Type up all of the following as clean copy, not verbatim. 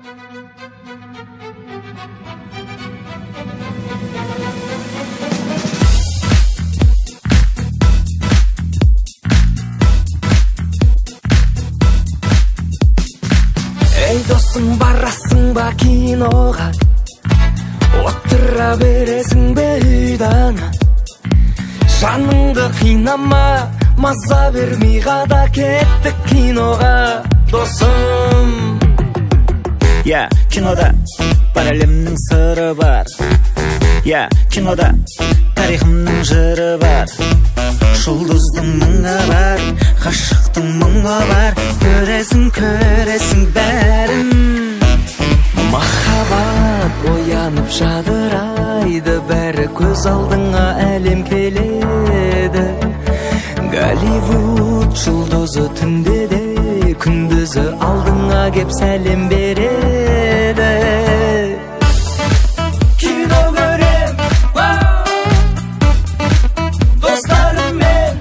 Ей досым, барасың ба киноға? Отыра бересің бе үйдана? Жаныңды қинама, маза бермей қада кеттік киноға, досым. Кинода бар әлемнің сыры бар. Кинода тарихымның жыры бар. Жұлдыздың мұңы бар, ғашықтың мұңы бар. Көресің бәрін. Махаббат оянып жадырайды, бәрі көз алдыңа әлем келеді. Голливуд жұлдызы түнде де, күндізі алдыңа кеп сәлем береді. Кино көрем, достарыммен.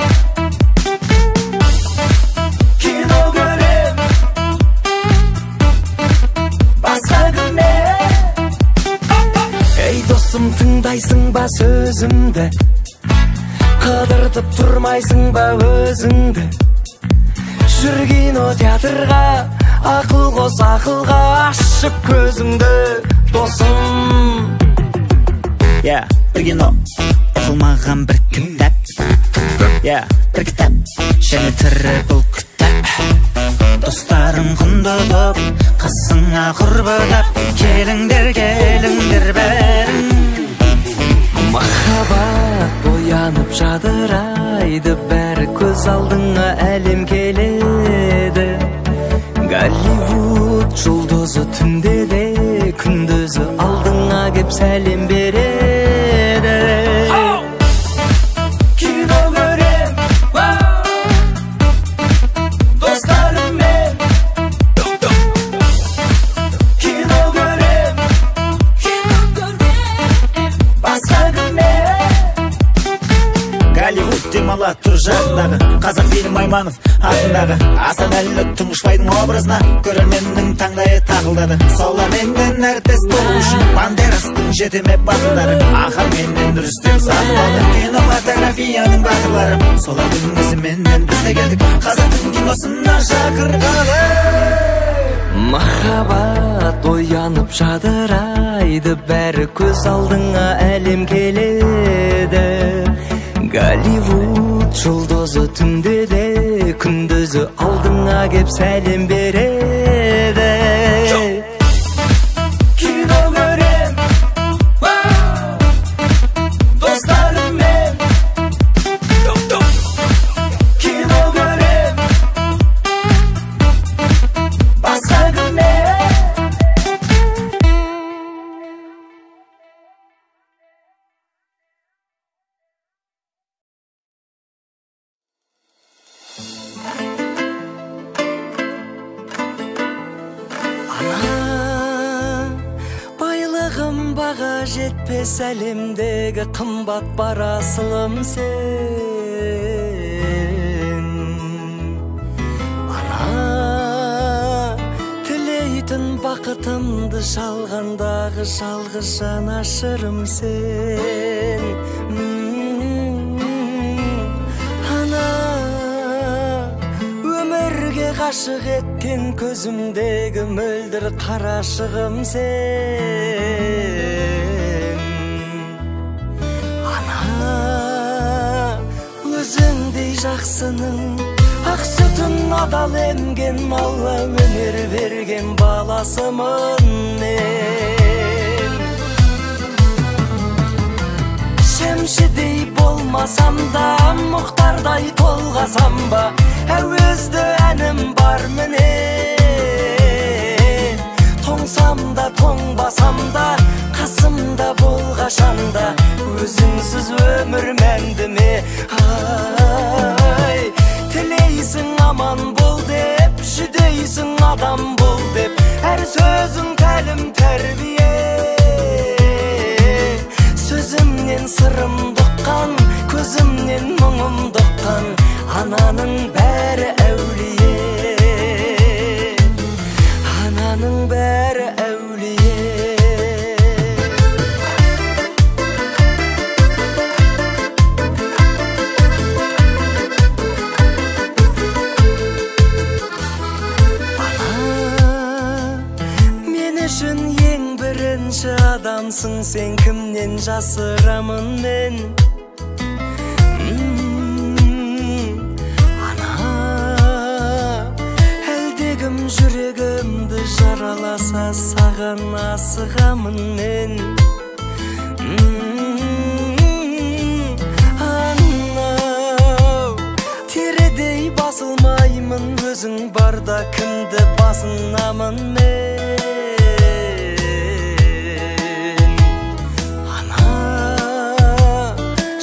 Кино көрем, басқа күнмен. Ей досым, тыңдайсың ба сөзімді? Қыдыртып тұрмайсың ба өзіңді? Жүр кинотеатрға, ақыл қос ақылға, ашып көзіңді, досым. Бір кино, оқылмаған бір кітап. Бір кітап, және тірі бұл кітап. Достарым құнды топ, қасыңа құрбылап. Келіңдер бәрін. Махаббат оянып жадырайды, бәрі көз алдыңа әлем келеді. Голливуд жұлдызы түнде де, күндізі алдыңа кеп сәлем береді. Кино көрем, достарыммен. Кино көрем, басқа күнмен. Голливуд демала тұр жағындағы, қазақ фильм Айманов атындағы. Асанәлі Тұңғышбайдың образына көрерменнің таңдайы тағылдады. Соларменен әртіс болу үшін Бандерастың жетеме батылдары, Ахарменен Рүстем сатылады. Кинематографияның батырлары, солардың ізіменен біз де келдік қазақтың киносына шақырғалы. Махаббат оянып жадырайды, бәрі көз алдыңа әлем келеді. Голливуд жұлдызы түнде де, күндізі алдыңа кеп сәлем береді. Кино көрем, достарыммен. Кино көрем, басқа күнмен. Байлығым баға жетпес әлемдегі қымбат бар асылым сен. Ана, тілейтін бақытымды жалғандағы жалғыз жанашырым сен. Ана, өмірге ғашық еткен көзімдегі мөлдір қарашығым сен. Ана, өзіңдей жақсының ақ сүтін адал емген, алла өнер берген баласымын мен. Шәмшідей болмасам да, мұхтардай толғасам ба, әуезді әнім бар міне. Тоңсам да тоңбасам да, қасымда болғашанда, өзіңсіз өмір мәнді ме? Ай, тілейсің аман бол деп, жүдейсің адам бол деп, әр сөзің тәлім тәрбие. Сөзімнен сырым доққан, көзімнен мұңым доққан, ананың бәрі әулие. Ананың бәрі адамсың сен кімнен жасырамын мен жүрегімді жараласа саған асығамын мен анау тередей басылмаймын өзің барда кімді басынамын мен ана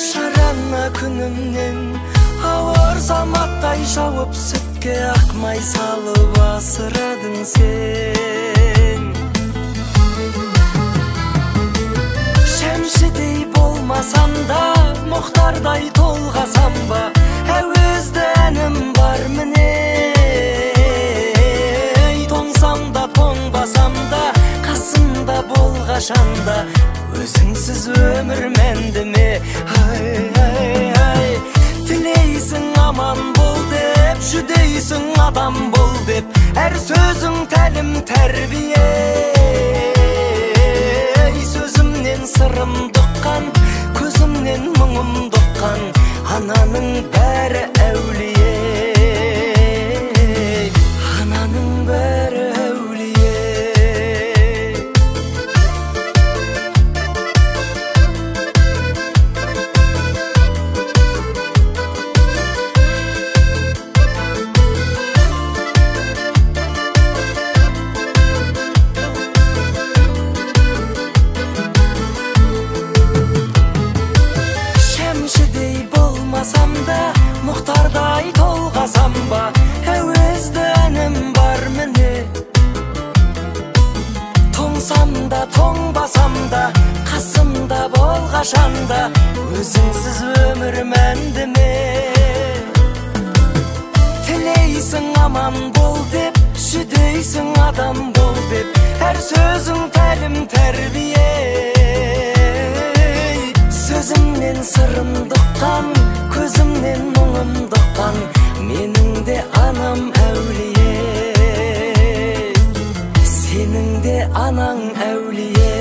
шарана күнімнен ауыр заматтай жауып сүтке ақмай салып асырадың сен шәмшідей болмасам да мұхтардай толғасам ба әуезді әнім бар міне тоңсам да тоңбасам да қасымда болғашанда өзіңсіз өмір мәнді ме тілейсің аман бол деп жүдейсің адам бол деп әр сөзің тәлім тәрбие сөзімнен сырымды ұққан көзімнен мұңымды ұққан ананың бәрі әулие ананың бәрі әулие мұхтардай толғасам ба әуезді әнім бар міне тоңсам да тоңбасам да қасымда болғашанда өзіңсіз өмір мәнді ме тілейсің аман бол деп жүдейсің адам бол деп әр сөзің тәлім тәрбие сөзімнен сырымды ұққан көзімнен мұңымды ұққан менің де анам әулие сенің де анаң әулие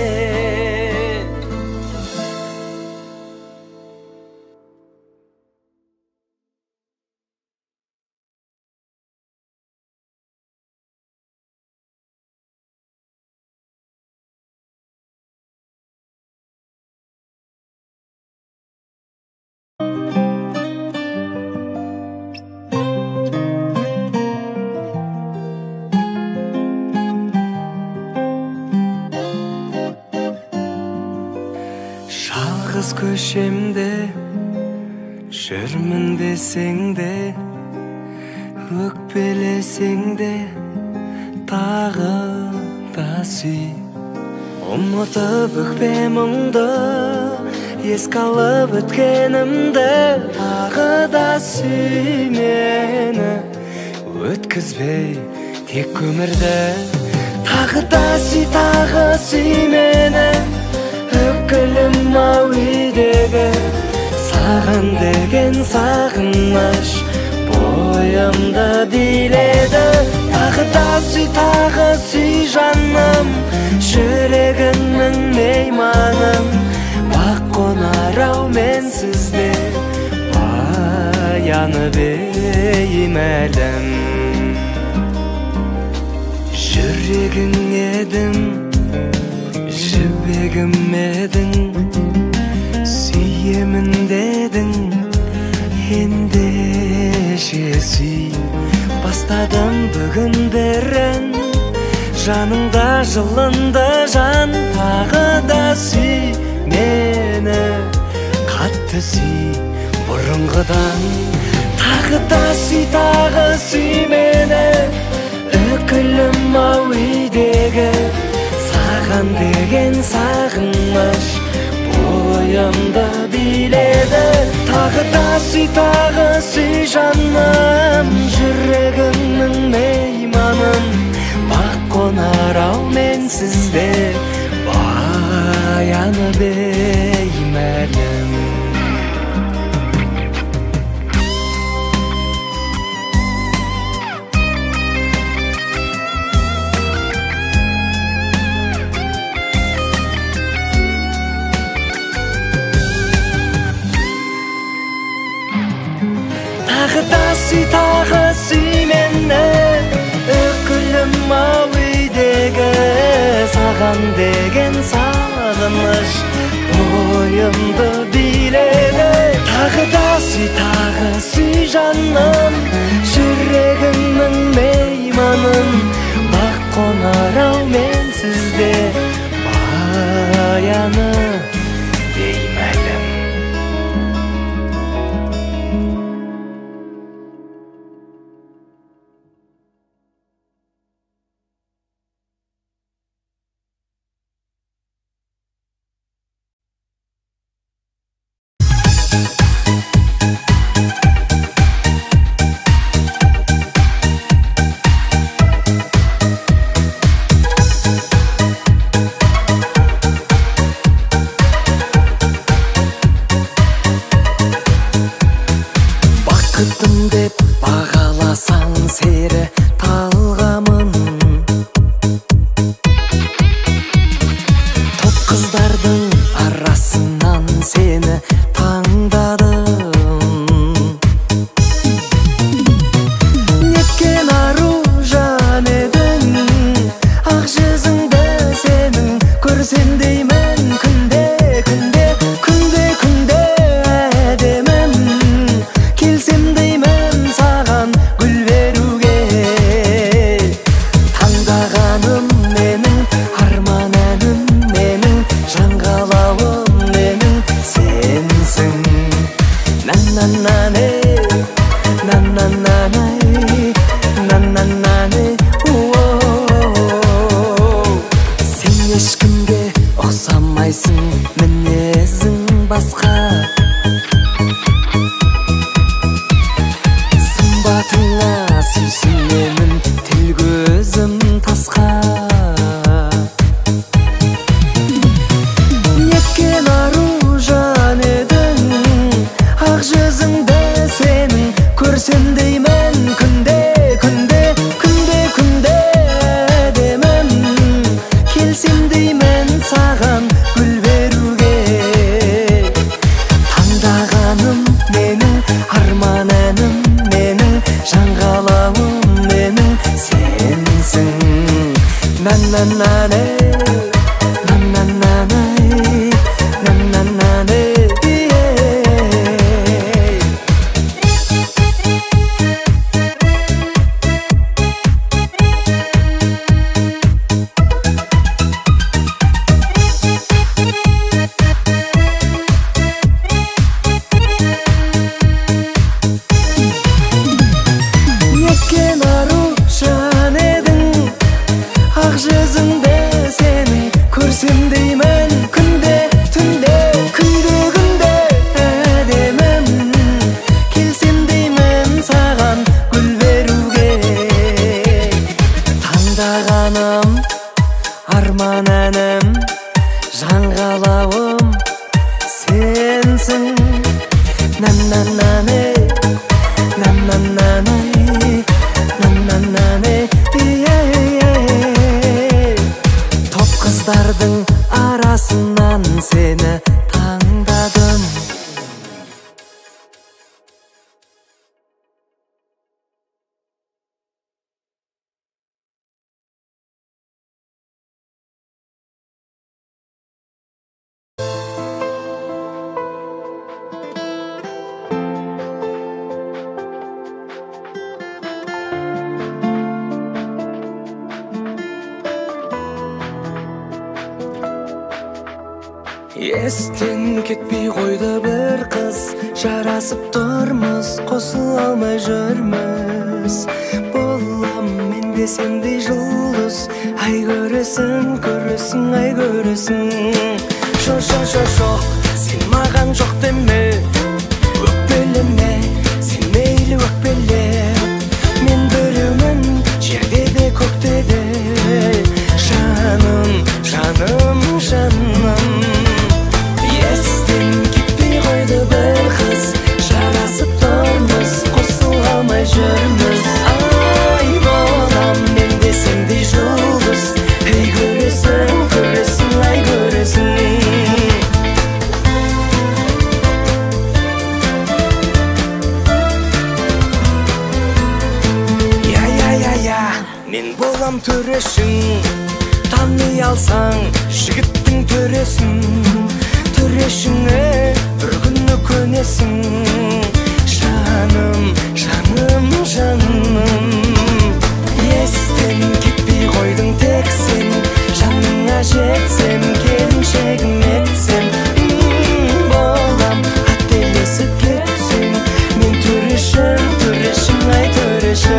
Жалғыз көшемде жүрмін десең де өкпелесең де тағы да сүй ұмытып өкпе мұңды еске алып өткенімді тағы да сүй мені өткізбей тек өмірді тағы да сүй мені өкілім ау үйдегі саған деген сағыныш бойымды биледі тағы да сүй жаным жүрегімнің мейманым бақ қонар ау менсіз де баяны беймәлім жүрегің едің жібегім едің сүйемін дедің ендеше сүй бастадым бүгін бәрін жаныңда жылынды жан тағы да сүй мені қатты сүй бұрынғыдан тағы да сүй мені өкілім ау үйдегі саған деген сағыныш бойымды биледі тағы да сүй жаным жүрегімнің мейманым бақ қонар ау менсіз де баяны беймәлім саған деген сағыныш бойымды биледі. Тағы да сүй жаным, жүрегімнің мейманын. Бақ қонар-ау мен сізде баяны деймәдім. Бақытым деп бағаласаң сері талғамын. Топ қыздардың арасынан сені таңдадым. Неткен ару жан едің, ақ жүзіңді сенің көрсем деймін күнде, күнде, күнде, күнде әдемім. Келсем деймін саған гүл беруге. Таңдағаным менің, арман әнім менің, жаңғалауым менің сенсің. На-на-на-не, на-на-на-не, на-на-на-не, сен ешкімге ұқсамайсың, мінезің басқа. Сымбатыңа сүйсінемін, тіл көзім тасқа. Неткен ару жан едің, ақ жүзіңді сенің көрсем деймін күнде, күнде, күнде, күнде әдемім. Келсем деймін саған гүл беруге. Таңдағаным менің, арман әнім менің, жаңғалауым менің сенсің. На-на-на-не, на-на-на-не, на-на-на-не. Неткен ару жан едің, ақ жүзіңді сенің көрсем деймін күнде, түнде, күнде, күнде әдемім. Келсем деймін саған гүл беруге. Таңдағаным арман әнім, жаңғалауым сенсің. На-на-на-не, на-на-на-не, на-на-на-не. Топ қыздардың арасынан сені таңдадым. Естен кетпей қойды бір қыз, жарасып тұрмыз, қосыла алмай жүрміз. Болам мен де сендей жұлдыз, ай көресің, көресің, ай көресің. Жоқ, сен маған жоқ деме, өкпелеме, сен мейлі өкпеле. Мен біреумін, жерде де көкте де, жаным, жаным, жаным. Естен кетпей қойды бір қыз, жарасып тұрмыз, қосыла алмай жүрміз. Ай болам мен де сендей жұлдыз, ай көресің, көресің, ай көресің. Мен болам төрешің, Таный алсаң жігіттің төресін, төрешіңе бір күні көнесің. Жаным, жаным, жаным, естен кетпей қойдың тек сен. Жаныңа жетсем, келіншегім етсем, болам қателесіп кетсем. Мен төрешің, төрешің, ай төрешің.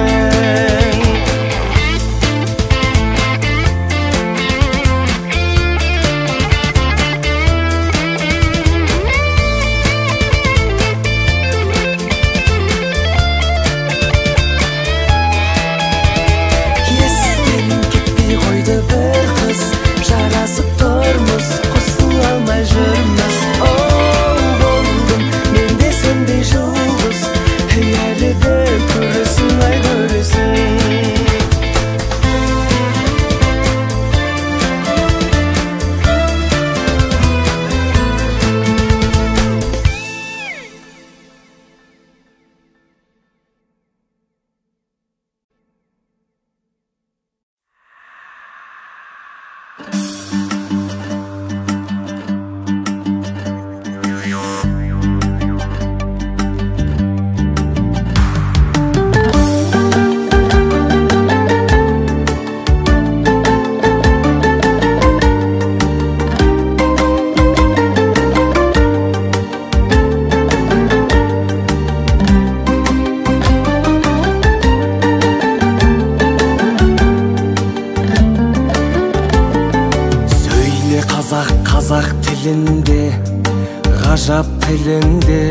Ғажап тіліңде,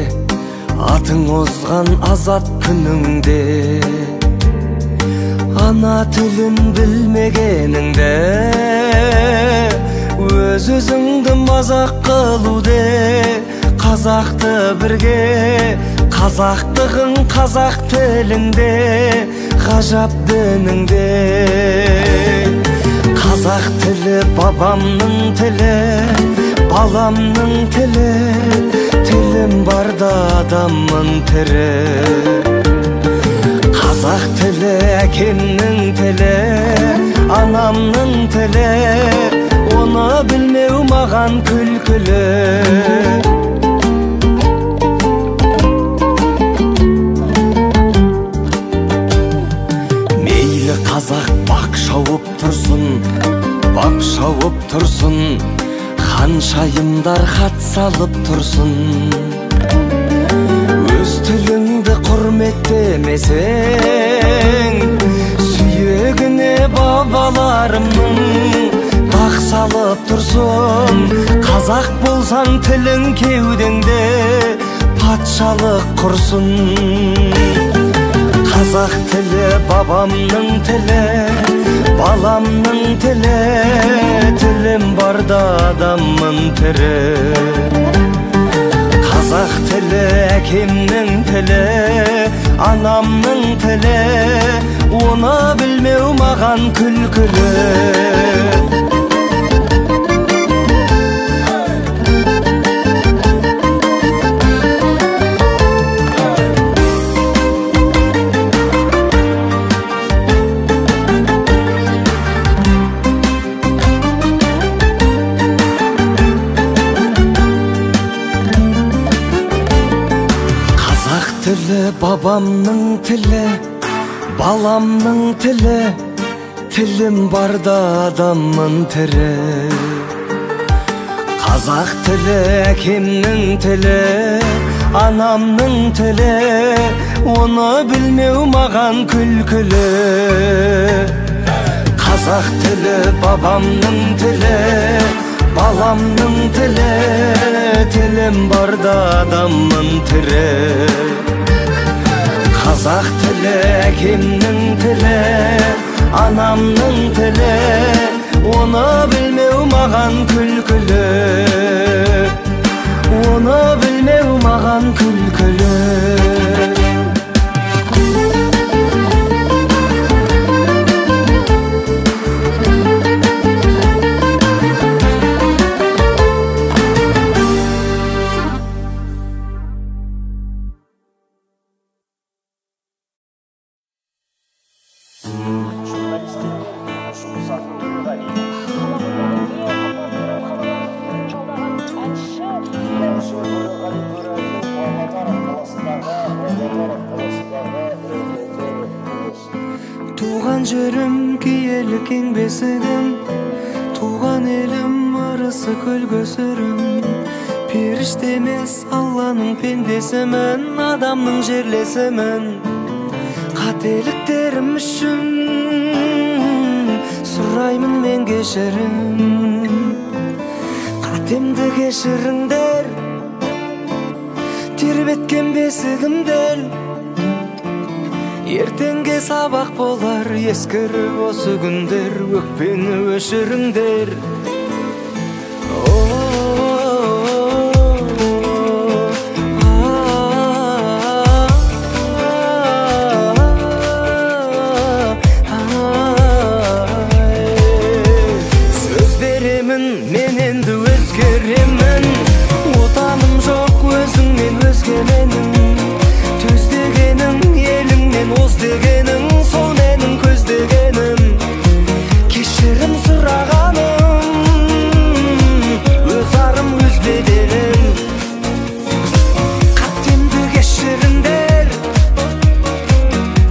атың озған азат күніңде. Ана тілін білмегеніңде, өз-өзіңді мазақ қылуде. Қазақты бірге, қазақтығың қазақ тіліңде, ғажап дініңде. Қазақ тілі бабамның тілі, баламның тілі, тілім барда адаммын тірі. Қазақ тілі әкемнің тілі, анамның тілі, оны білмеу маған күлкілі. Мейлі қазақ бақ шауып тұрсын, бап шауып тұрсын, ханшайымдар хат салып тұрсын. Өз тіліңді құрметтемесең, сүйегіне бабаларымның бақ салып тұрсын. Қазақ болсаң тілің кеудеңде патшалық құрсын. Қазақ тілі бабамның тілі, баламның тілі, тілім барда адаммын тірі. Қазақ тілі әкемнің тілі, анамның тілі, оны білмеу маған күлкілі. Бабамның тілі, баламның тілі, тілім барда адаммын тірі. Қазақ тілі әкемнің тілі, анамның тілі, оны білмеу маған күлкілі. Қазақ тілі бабамның тілі, баламның тілі, тілім барда адаммын тірі. Қазақ тілі әкемнің тілі, анамның тілі, оны білмеу маған күлкілі. Оны білмеу маған күлкілі. кең бесігім, туған елім ырысы көл көсірім. Періште емес Алланың пендесімін, адамның жерлесімін. Қателіктерім үшін сұраймын мен кешірім. Қатемді кешіріңдер, тербеткен бесігімдел. Ертеңге сабақ болар, ескіріп осы күндер, өкпені өшіріңдер. Сөз беремін, мен енді өзгеремін. Отаным жоқ өзіңнен өзгеменің. Төз дегенің еліңнен оз дегенің, сол менің көздегенім. Кешірім сұрағаным, өз арым өз беделім. Қатемді кешіріңдер,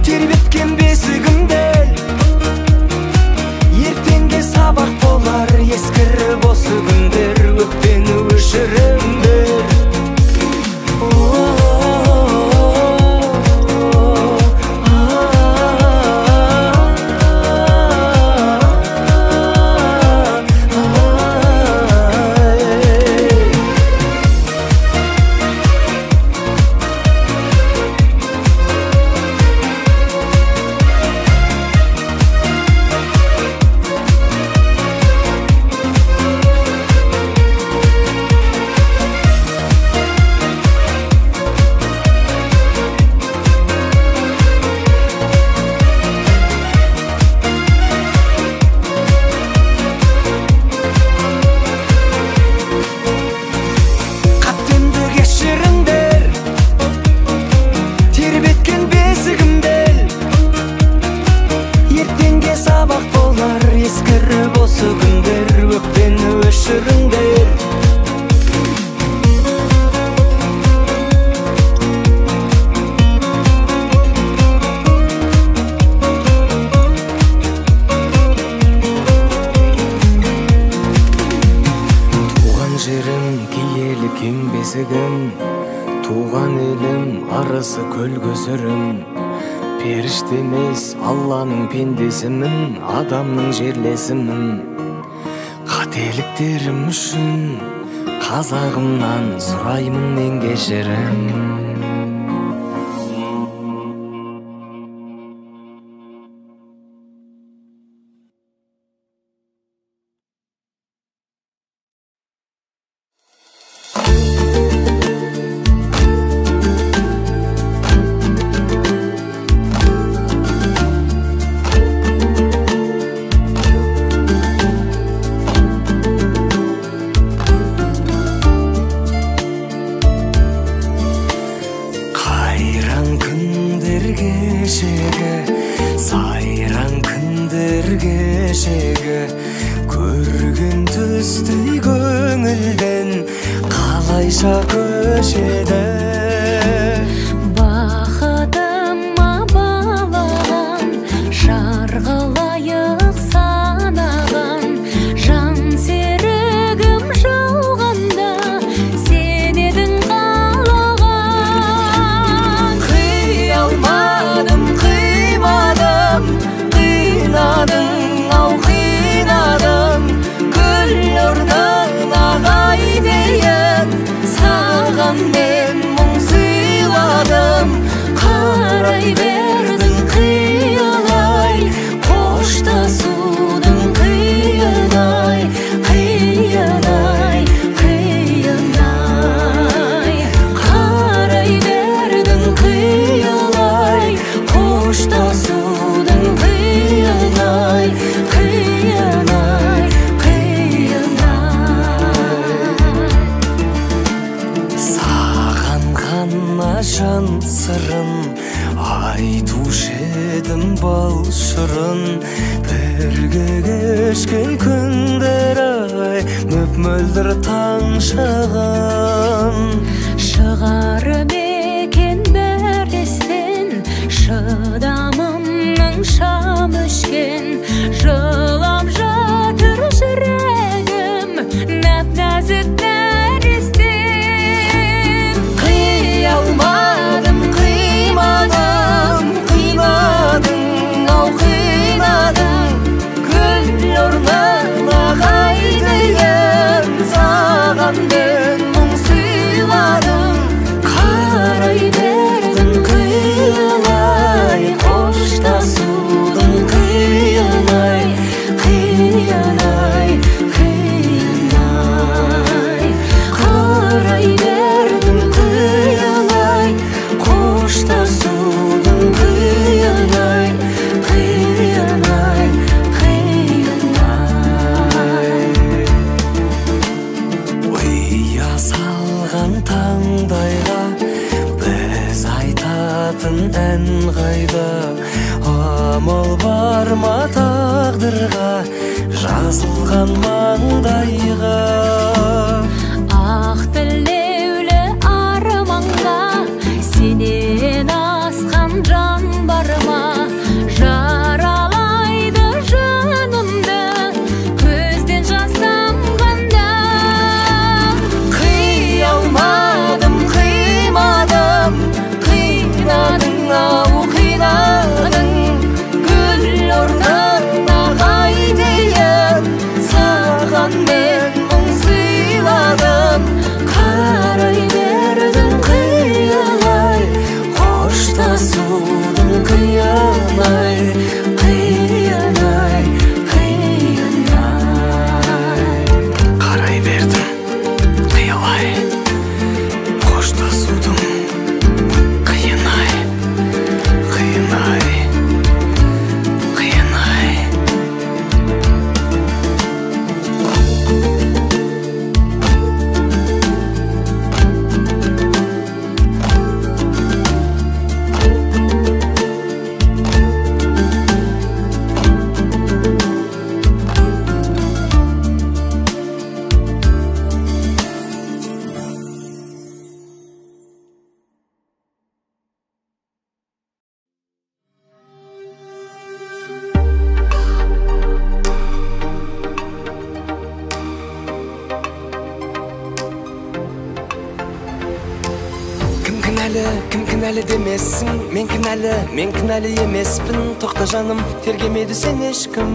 тербеткен бесігімдел. Ертеңге сабақ болар, ескіріп осы күндер, өкпені өшіріңдер. Туған елім арысы көл көсірім. Періште емес Алланың пендесімін, адамның жерлесімін. Қателіктерім үшін қазағымнан сұраймын мен кешірім. Сайран күндер кешегі, көрген түстей көңілден қалайша көшеді. Бақытыма балаған, жарғылайық санаған, жан серігім жауғанда сен едің қалаған. Қия алмадым, қинадың, ау қинадың. Гүл орнын ағай дейін, саған мен мұң сыйладым. Қарай бердің қиялай, қоштасудың қиынай, қиынай, қиынай. Қарай бердің қиялай, қоштасудың қиынай, қиынай, қиынай. Саған ғана жан сырын айтушы едім бал шырын. Бірге кешкен күндер ай, мөп-мөлдір таң шағын. Шығарып екен бәр естен, шыдамымның шам өшкен. жазылған маңдайға ақ тілеулі арманға сенен асқан жан бар ма жаралайды жанымды көзден жас тамғанда қия алмадым қимадым қинадың-ау қинадың гүл орнына қайтейін саған мен мұң сыйладым қарай бердің қиялай қоштасудың қиялай қиялай қиялай қарай бердің қиялай қоштасудың қиынай қиынай қиынай Кім кінәлі демесін, мен кінәлі емеспін. Тоқта жаным, тергемейді сен ешкім.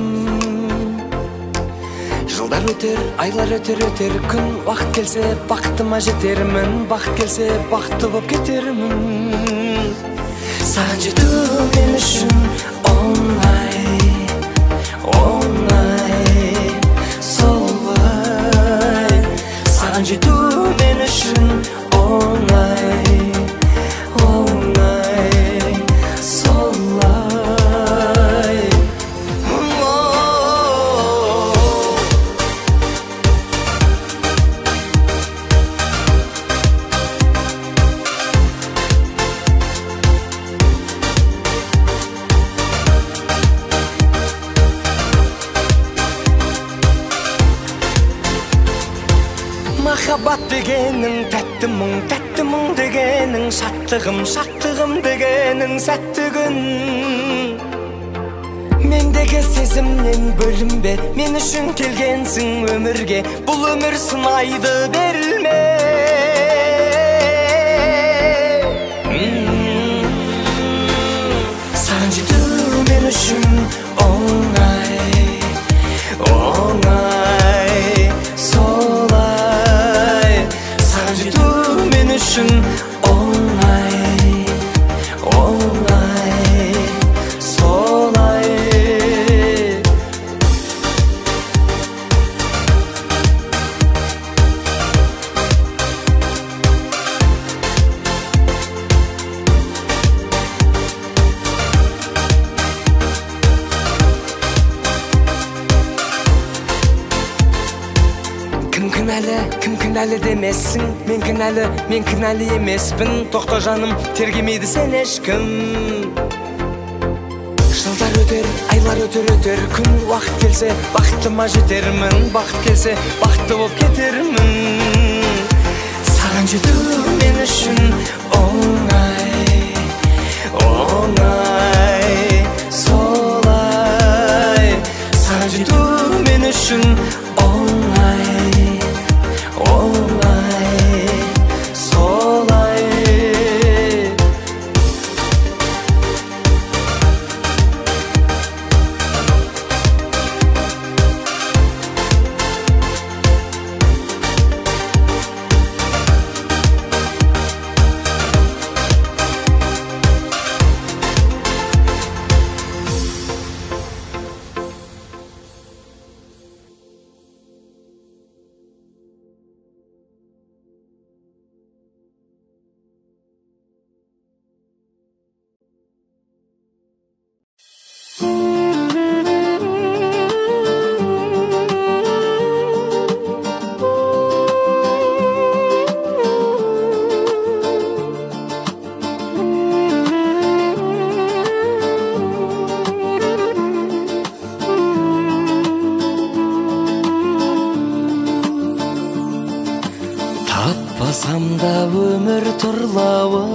Жылдар өтер, айлар өтер күн. Уақыт келсе, бақытыма жетермін. Бақыт келсе, бақытты боп кетермін. Саған жету мен үшін оңай, солай. Саған жету мен үшін оңай, солай. Махаббат дегенің тәтті мұң дегенің шаттығым дегенің сәтті күн. Мендегі сезімнен бөлінбе, мен үшін келгенсің өмірге, бұл өмір сынайды берілме. Саған жету мен үшін оңай, солай. Саған жету мен үшін оңай, солай. Кім кінәлі демесін, мен кінәлі емеспін. Тоқта жаным, тергемейді сен ешкім. Жылдар өтер, айлар өтер күн. Уақыт келсе, бақытыма жетермін. Бақыт келсе, бақытты боп кетермін. Саған жету мен үшін оңай, солай. Саған жету мен үшін оңай, солай. Сыйласам да өмір тұрлауын,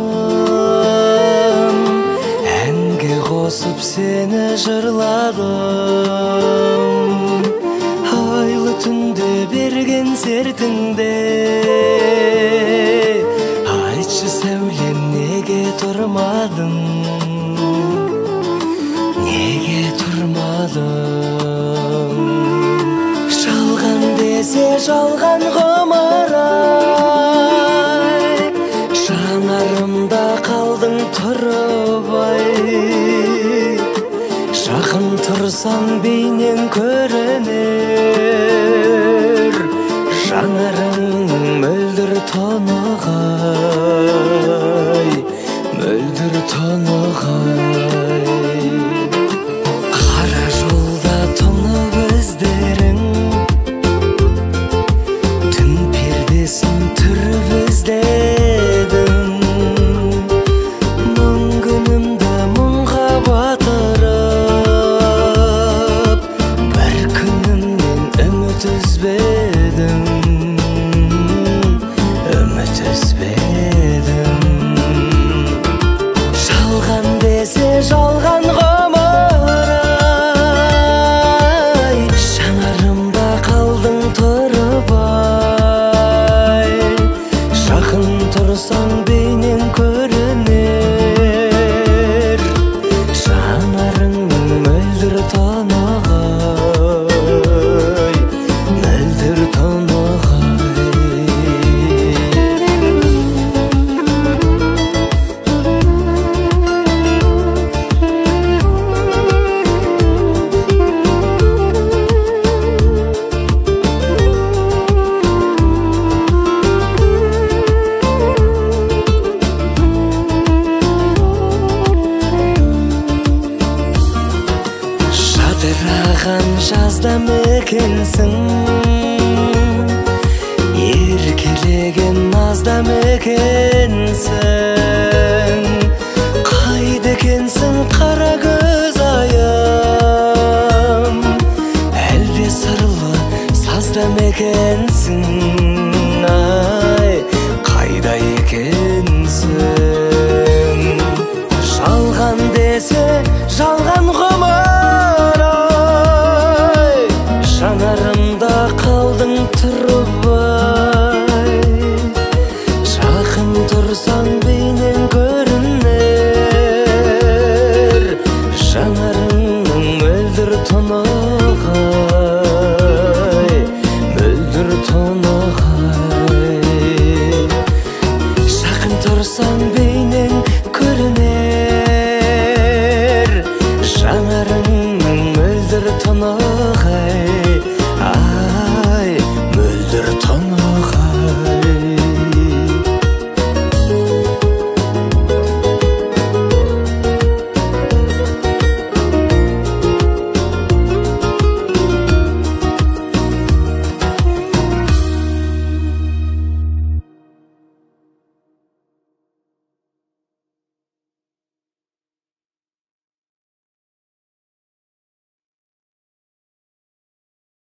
әнге қосып сені жырладым. Айлы түнде берген сертіңде, айтшы сәулем, неге тұрмадың, неге тұрмадың? Жалған десе жалған ғұмыр-ай, жанарымда қалдың тұрып-ай. Жақын тұрсаң бейнең көрінер, жанарың мөлдір тонығай, мөлдір тонығай. Қара жолда тұнып іздерің, түн пердесін түріп іздедің. Мың күнімді мұңға батырып, бір күнімнен үміт үзбедім, үміт үзбедім. Жалған десе жалған ғұмыр-ай, жанарымда қалдың тұрып-ай. Жақын тұрсаң бейнең көрінер, жанарыңның мөлдір тонығай, мөлдір тонығай. Жадыраған жазда мекенсің, еркелеген назда мекенсің. Қайда екенсің қара көз айым, әлде сырлы сазда мекенсің? Ай, қайда екенсің? Жалған десе жалған